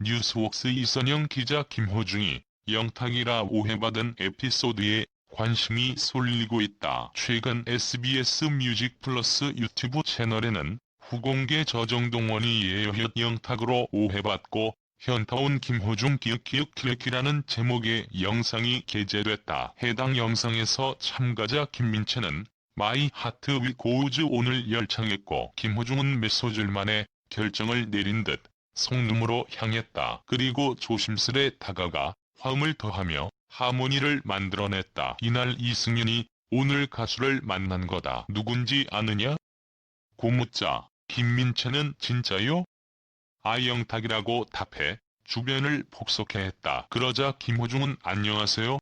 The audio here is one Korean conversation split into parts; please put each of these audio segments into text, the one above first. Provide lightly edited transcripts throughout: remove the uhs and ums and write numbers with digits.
뉴스웍스 이선영 기자 김호중이 영탁이라 오해받은 에피소드에 관심이 쏠리고 있다. 최근 SBS 뮤직 플러스 유튜브 채널에는 후공개 저정동원이 예여현 영탁으로 오해받고 현타온 김호중 기윽기윽기라는 제목의 영상이 게재됐다. 해당 영상에서 참가자 김민채는 My Heart Will Goes On을 열창했고 김호중은 몇 소절 만에 결정을 내린 듯 속눈으로 향했다. 그리고 조심스레 다가가 화음을 더하며 하모니를 만들어냈다. 이날 이승윤이 오늘 가수를 만난 거다. 누군지 아느냐? 고묻자 김민채는 진짜요? 영탁이라고 답해 주변을 폭소케 했다. 그러자 김호중은 안녕하세요?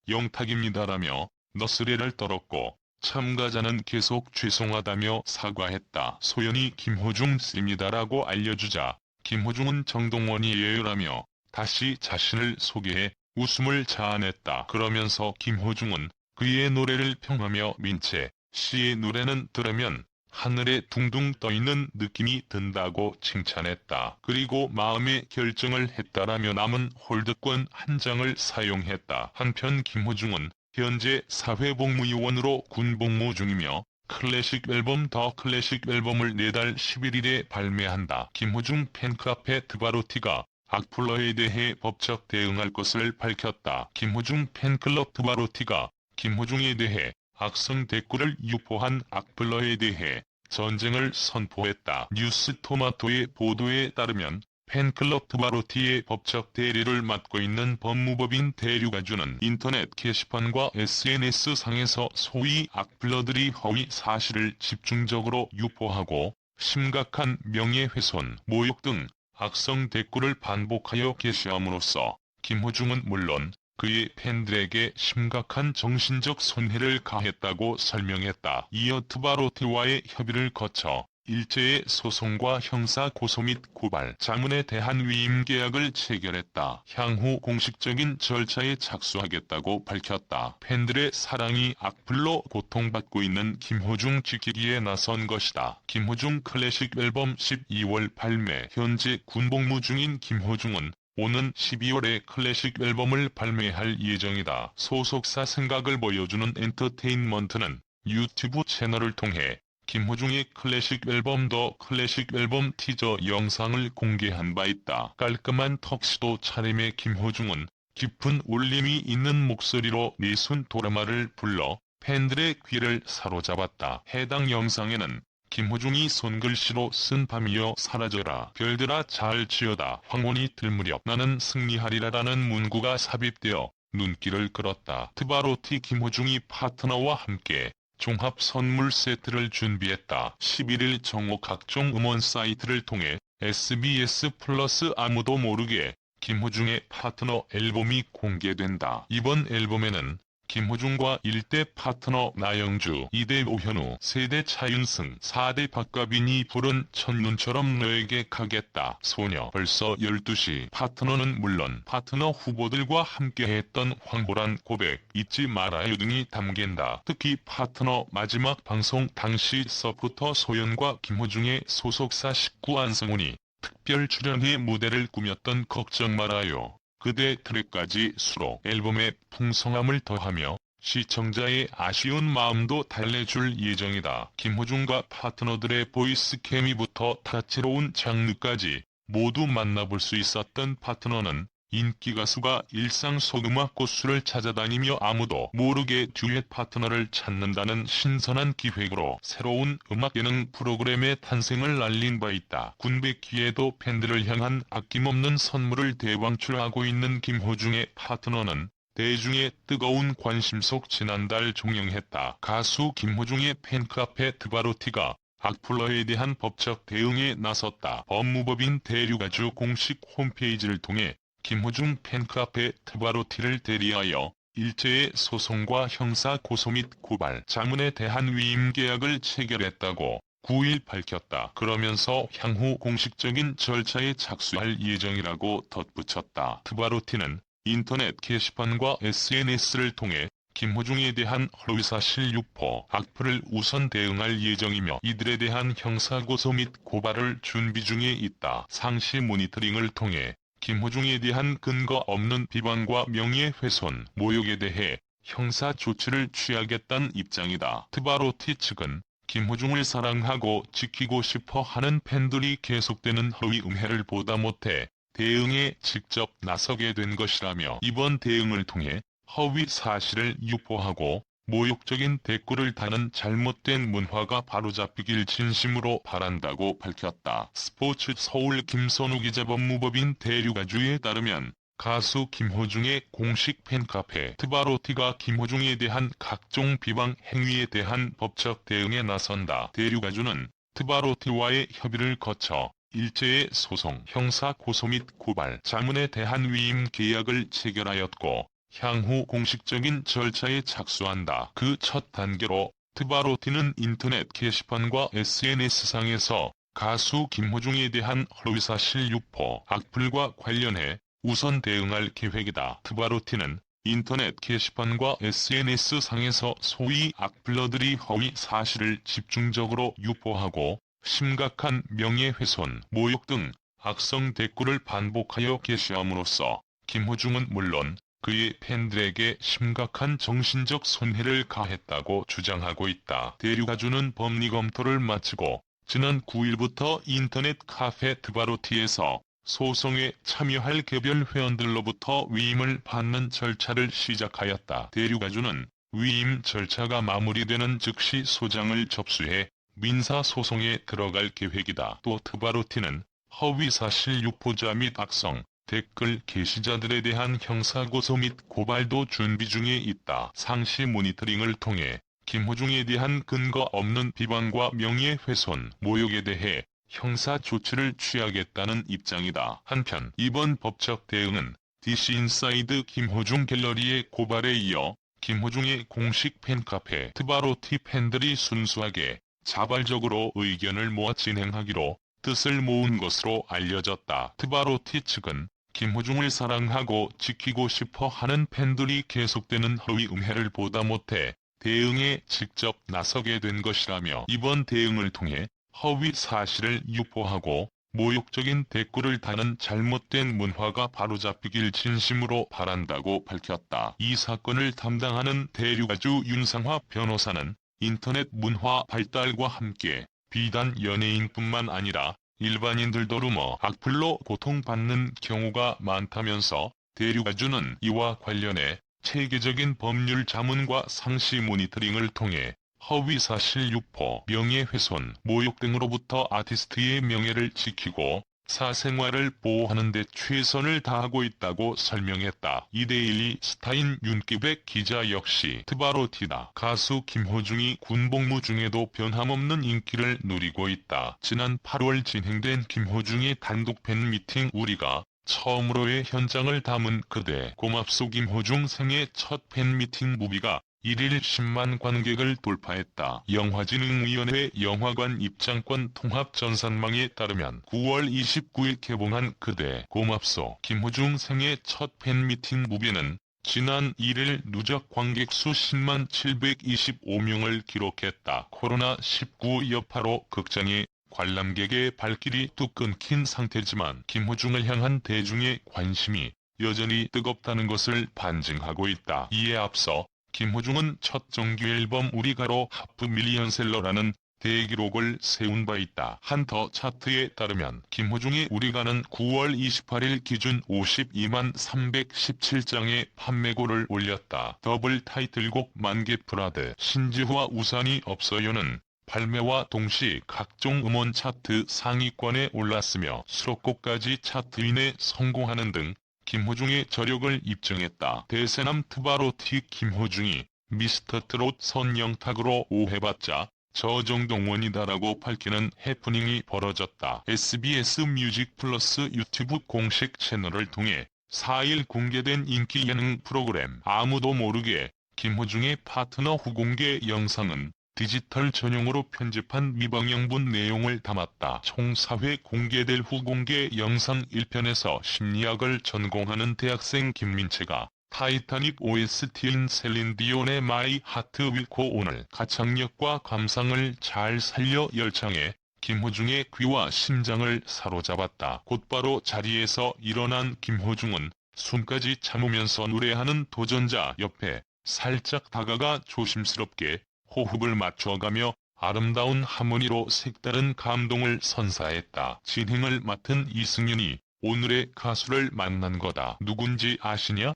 영탁입니다라며 너스레를 떨었고 참가자는 계속 죄송하다며 사과했다. 소연이 김호중 씁니다라고 알려주자 김호중은 정동원이에요라며 다시 자신을 소개해 웃음을 자아냈다. 그러면서 김호중은 그의 노래를 평하며 민채 씨의 노래는 들으면 하늘에 둥둥 떠있는 느낌이 든다고 칭찬했다. 그리고 마음의 결정을 했다라며 남은 홀드권 한 장을 사용했다. 한편 김호중은 현재 사회복무요원으로 군복무 중이며 클래식 앨범 더 클래식 앨범을 내달 11일에 발매한다. 김호중 팬카페 드바로티가 악플러에 대해 법적 대응할 것을 밝혔다. 김호중 팬클럽 드바로티가 김호중에 대해 악성 댓글을 유포한 악플러에 대해 전쟁을 선포했다. 뉴스토마토의 보도에 따르면 팬클럽 드바로티의 법적 대리를 맡고 있는 법무법인 대류가주는 인터넷 게시판과 SNS상에서 소위 악플러들이 허위 사실을 집중적으로 유포하고 심각한 명예훼손, 모욕 등 악성 댓글을 반복하여 게시함으로써 김호중은 물론 그의 팬들에게 심각한 정신적 손해를 가했다고 설명했다. 이어 드바로티와의 협의를 거쳐 일제의 소송과 형사 고소 및 고발, 자문에 대한 위임 계약을 체결했다. 향후 공식적인 절차에 착수하겠다고 밝혔다. 팬들의 사랑이 악플로 고통받고 있는 김호중 지키기에 나선 것이다. 김호중 클래식 앨범 12월 발매. 현재 군복무 중인 김호중은 오는 12월에 클래식 앨범을 발매할 예정이다. 소속사 생각을 보여주는 엔터테인먼트는 유튜브 채널을 통해 김호중의 클래식 앨범 더 클래식 앨범 티저 영상을 공개한 바 있다. 깔끔한 턱시도 차림의 김호중은 깊은 울림이 있는 목소리로 내순 도라마를 불러 팬들의 귀를 사로잡았다. 해당 영상에는 김호중이 손글씨로 쓴 밤이여 사라져라 별들아 잘 지어다 황혼이 들 무렵 나는 승리하리라라는 문구가 삽입되어 눈길을 끌었다. 드바로티 김호중이 파트너와 함께 종합 선물 세트를 준비했다. 11일 정오 각종 음원 사이트를 통해 SBS 플러스 아무도 모르게 김호중의 파트너 앨범이 공개된다. 이번 앨범에는 김호중과 1대 파트너 나영주, 2대 오현우, 3대 차윤승, 4대 박가빈이 부른 첫눈처럼 너에게 가겠다, 소녀, 벌써 12시, 파트너는 물론 파트너 후보들과 함께했던 황홀한 고백, 잊지 말아요 등이 담긴다. 특히 파트너 마지막 방송 당시 서포터 소연과 김호중의 소속사 식구 안성훈이 특별 출연해 무대를 꾸몄던 걱정 말아요. 그대 트랙까지 수록 앨범의 풍성함을 더하며 시청자의 아쉬운 마음도 달래줄 예정이다. 김호중과 파트너들의 보이스 케미부터 다채로운 장르까지 모두 만나볼 수 있었던 파트너는 인기 가수가 일상 속 음악 고수를 찾아다니며 아무도 모르게 듀엣 파트너를 찾는다는 신선한 기획으로 새로운 음악 예능 프로그램의 탄생을 알린 바 있다. 군백기에도 팬들을 향한 아낌없는 선물을 대방출하고 있는 김호중의 파트너는 대중의 뜨거운 관심 속 지난달 종영했다. 가수 김호중의 팬카페 드바로티가 악플러에 대한 법적 대응에 나섰다. 법무법인 대류가주 공식 홈페이지를 통해 김호중 팬카페 드바로티를 대리하여 일제의 소송과 형사 고소 및 고발, 자문에 대한 위임 계약을 체결했다고 9일 밝혔다. 그러면서 향후 공식적인 절차에 착수할 예정이라고 덧붙였다. 드바로티는 인터넷 게시판과 SNS를 통해 김호중에 대한 허위사실 유포, 악플을 우선 대응할 예정이며 이들에 대한 형사고소 및 고발을 준비 중에 있다. 상시 모니터링을 통해 김호중에 대한 근거 없는 비방과 명예훼손, 모욕에 대해 형사 조치를 취하겠다는 입장이다. 트바로티 측은 김호중을 사랑하고 지키고 싶어 하는 팬들이 계속되는 허위 음해를 보다 못해 대응에 직접 나서게 된 것이라며 이번 대응을 통해 허위 사실을 유포하고 모욕적인 댓글을 다는 잘못된 문화가 바로잡히길 진심으로 바란다고 밝혔다. 스포츠 서울 김선우 기자 법무법인 대류가주에 따르면 가수 김호중의 공식 팬카페 트바로티가 김호중에 대한 각종 비방 행위에 대한 법적 대응에 나선다. 대류가주는 트바로티와의 협의를 거쳐 일제의 소송, 형사 고소 및 고발, 자문에 대한 위임 계약을 체결하였고 향후 공식적인 절차에 착수한다. 그 첫 단계로 트바로티는 인터넷 게시판과 SNS상에서 가수 김호중에 대한 허위사실 유포, 악플과 관련해 우선 대응할 계획이다. 트바로티는 인터넷 게시판과 SNS상에서 소위 악플러들이 허위 사실을 집중적으로 유포하고 심각한 명예훼손, 모욕 등 악성 댓글을 반복하여 게시함으로써 김호중은 물론 그의 팬들에게 심각한 정신적 손해를 가했다고 주장하고 있다. 대류가주는 법리 검토를 마치고 지난 9일부터 인터넷 카페 트바로티에서 소송에 참여할 개별 회원들로부터 위임을 받는 절차를 시작하였다. 대류가주는 위임 절차가 마무리되는 즉시 소장을 접수해 민사소송에 들어갈 계획이다. 또 트바로티는 허위사실 유포자 및 악성 댓글 게시자들에 대한 형사고소 및 고발도 준비 중에 있다. 상시 모니터링을 통해 김호중에 대한 근거 없는 비방과 명예훼손, 모욕에 대해 형사 조치를 취하겠다는 입장이다. 한편 이번 법적 대응은 DC인사이드 김호중 갤러리의 고발에 이어 김호중의 공식 팬카페 트바로티 팬들이 순수하게 자발적으로 의견을 모아 진행하기로 뜻을 모은 것으로 알려졌다. 트바로티 측은 김호중을 사랑하고 지키고 싶어 하는 팬들이 계속되는 허위 음해를 보다 못해 대응에 직접 나서게 된 것이라며 이번 대응을 통해 허위 사실을 유포하고 모욕적인 댓글을 다는 잘못된 문화가 바로잡히길 진심으로 바란다고 밝혔다. 이 사건을 담당하는 대류가주 윤상화 변호사는 인터넷 문화 발달과 함께 비단 연예인뿐만 아니라 일반인들도 루머, 악플로 고통받는 경우가 많다면서 대류가주는 이와 관련해 체계적인 법률 자문과 상시 모니터링을 통해 허위사실 유포, 명예훼손, 모욕 등으로부터 아티스트의 명예를 지키고 사생활을 보호하는 데 최선을 다하고 있다고 설명했다. 이데일리 스타인 윤기백 기자 역시 트바로티다. 가수 김호중이 군복무 중에도 변함없는 인기를 누리고 있다. 지난 8월 진행된 김호중의 단독 팬미팅 우리가 처음으로의 현장을 담은 그대 고맙소 김호중 생애 첫 팬미팅 무비가 1일 10만 관객을 돌파했다. 영화진흥위원회 영화관 입장권 통합 전산망에 따르면 9월 29일 개봉한 그대 고맙소 김호중 생애 첫 팬미팅 무비는 지난 1일 누적 관객 수 10만 725명을 기록했다. 코로나19 여파로 극장의 관람객의 발길이 뚝 끊긴 상태지만 김호중을 향한 대중의 관심이 여전히 뜨겁다는 것을 반증하고 있다. 이에 앞서 김호중은 첫 정규 앨범 우리가로 하프 밀리언셀러라는 대기록을 세운 바 있다. 한터 차트에 따르면 김호중의 우리가는 9월 28일 기준 52만 317장의 판매고를 올렸다. 더블 타이틀곡 만개 프라드, 신지후와 우산이 없어요는 발매와 동시 각종 음원 차트 상위권에 올랐으며 수록곡까지 차트인에 성공하는 등 김호중의 저력을 입증했다. 대세남 트바로티 김호중이 미스터트롯 선영탁으로 오해받자 저정동원이다라고 밝히는 해프닝이 벌어졌다. SBS 뮤직 플러스 유튜브 공식 채널을 통해 4일 공개된 인기 예능 프로그램 아무도 모르게 김호중의 파트너 후공개 영상은 디지털 전용으로 편집한 미방영분 내용을 담았다. 총 4회 공개될 후공개 영상 1편에서 심리학을 전공하는 대학생 김민채가 타이타닉 OST인 셀린 디온의 My Heart Will Go On을 가창력과 감상을 잘 살려 열창해 김호중의 귀와 심장을 사로잡았다. 곧바로 자리에서 일어난 김호중은 숨까지 참으면서 노래하는 도전자 옆에 살짝 다가가 조심스럽게 호흡을 맞춰가며 아름다운 하모니로 색다른 감동을 선사했다. 진행을 맡은 이승윤이 오늘의 가수를 만난 거다. 누군지 아시냐?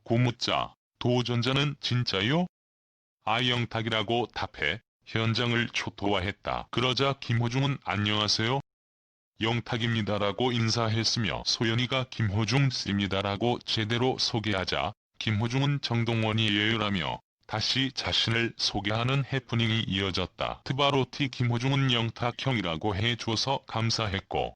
고묻자 도전자는 진짜요? 아영탁이라고 답해 현장을 초토화했다. 그러자 김호중은 안녕하세요. 영탁입니다라고 인사했으며 소연이가 김호중 씨입니다라고 제대로 소개하자 김호중은 정동원이에요라며 다시 자신을 소개하는 해프닝이 이어졌다. 트바로티 김호중은 영탁 형이라고 해줘서 감사했고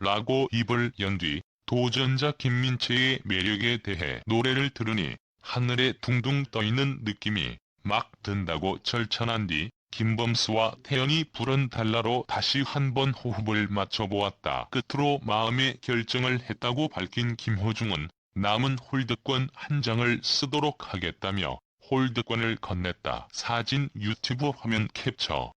라고 입을 연 뒤 도전자 김민채의 매력에 대해 노래를 들으니 하늘에 둥둥 떠있는 느낌이 막 든다고 절찬한 뒤 김범수와 태연이 부른 달라로 다시 한번 호흡을 맞춰보았다. 끝으로 마음의 결정을 했다고 밝힌 김호중은 남은 홀드권 한 장을 쓰도록 하겠다며 홀드권을 건넸다. 사진 유튜브 화면 캡처.